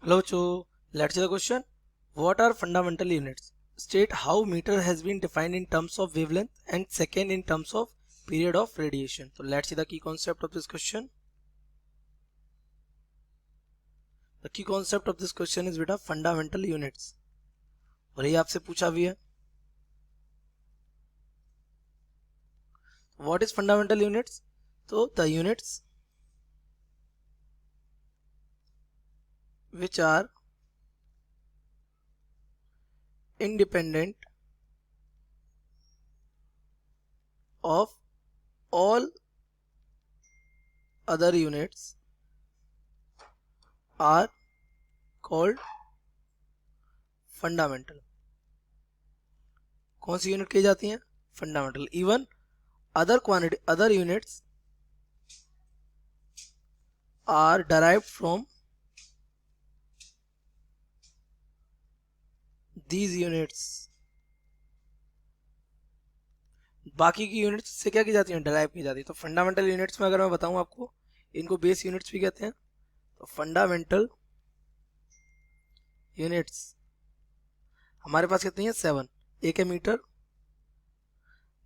Hello, Cho. Let's see the question. What are fundamental units? State how meter has been defined in terms of wavelength and second in terms of period of radiation. So let's see the key concept of this question. The key concept of this question is beta fundamental units. और ये आपसे पूछा भी है. What is fundamental units? So the units which are independent of all other units are called fundamental. कौन सी unit कही जाती हैं? Fundamental. Even other units are derived from these units. बाकी की यूनिट्स से क्या की जाती हैं? डराइव की जाती है. तो फंडामेंटल यूनिट्स में अगर मैं बताऊं आपको, इनको बेस यूनिट्स भी कहते हैं. तो फंडामेंटल यूनिट्स हमारे पास कितनी है? 7. एक है metre,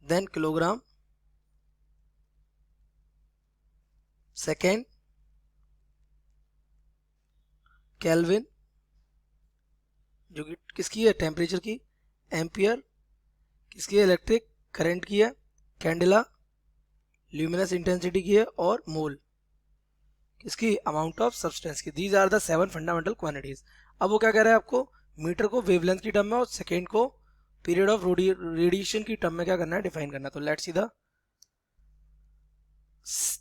then kilogram, second kelvin जो कि किसकी है? टेम्परेचर की. एम्पियर किसकी है? इलेक्ट्रिक करंट की है. कैंडेला ल्यूमिनस इंटेंसिटी की है. और मोल किसकी? अमाउंट ऑफ सब्सटेंस की. These are the 7 fundamental quantities. अब वो क्या कह रहा है आपको? मीटर को वेवलेंथ की टर्म में और सेकेंड को पीरियड ऑफ रेडिएशन की टर्म में क्या करना है? डिफाइन करना है. तो let's see the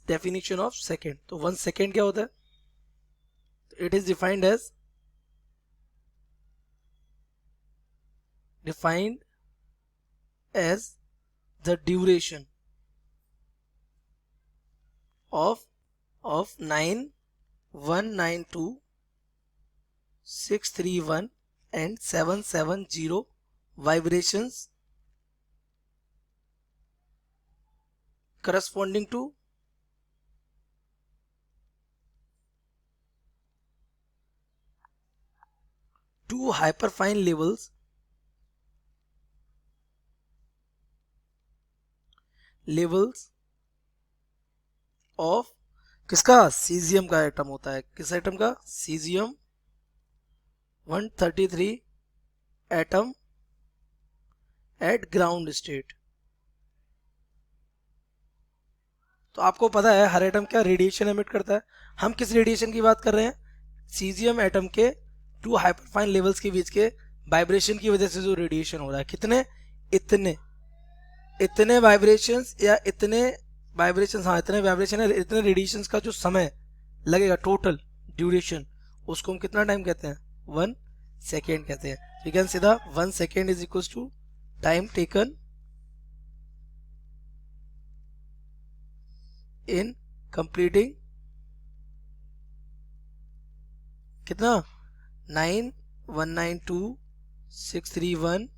definition of second. तो 1 सेकेंड क्या होता है? It is defined as the duration of 9192 631 and 770 vibrations corresponding to two hyperfine levels of किसका? सीजियम का एटम होता है. किस एटम का? Caesium 133 atom at ground state. तो आपको पता है हर एटम क्या रेडिएशन एमिट करता है. हम किस रेडिएशन की बात कर रहे हैं? सीजियम एटम के 2 हाइपरफाइन लेवल्स के बीच के वाइब्रेशन की वजह से जो रेडिएशन हो रहा है. कितने? इतने वाइब्रेशंस या इतने वाइब्रेशंस, हाँ इतने वाइब्रेशन है, इतने रेडिएशंस का जो समय लगेगा टोटल ड्यूरेशन, उसको हम कितना टाइम कहते हैं? 1 सेकेंड कहते हैं. You can see the 1 second is equal to time taken in completing कितना? 9192 631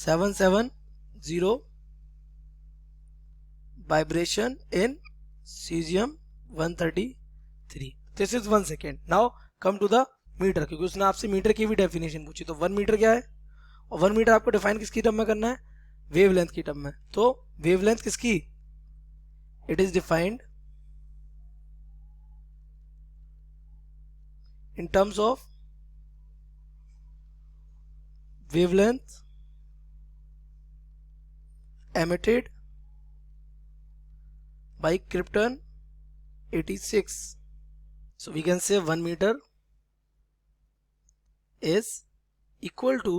770 vibration in cesium 133. This is 1 second. Now come to the metre, क्योंकि उसने आपसे मीटर की भी डेफिनेशन पूछी. तो 1 मीटर क्या है? और 1 मीटर आपको डिफाइन किसकी टर्म में करना है? वेवलेंथ की टर्म में. तो वेवलेंथ किसकी? It is defined in terms of wavelength emitted by krypton 86. So we can say 1 meter is equal to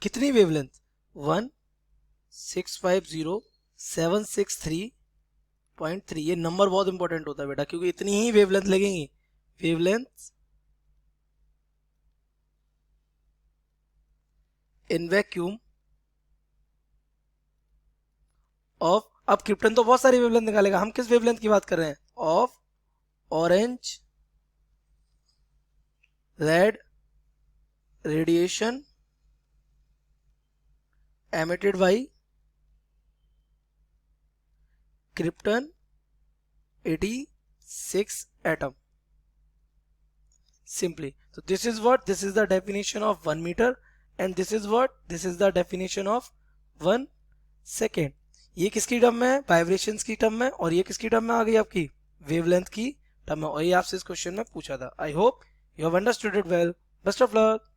कितनी वेवलेंथ? 1650763.3. ये नंबर बहुत इंपॉर्टेंट होता है बेटा, क्योंकि इतनी ही वेवलेंथ लगेंगी. वेवलेंथ इन वैक्यूम ऑफ, अब क्रिप्टन तो बहुत सारी वेवलेंथ निकालेगा, हम किस वेवलेंथ की बात कर रहे हैं? Of orange red radiation emitted by krypton 86 atom. simply. So this is what, this is the definition of 1 meter and this is what, this is the definition of 1 second. ये किसकी टर्म में है? Vibrations की term में, और ये किसकी term में आ गई? आपकी वेवलेंथ की टर्म में, और ये आपसे इस क्वेश्चन में पूछा था. I hope you have understood it well. Best of luck.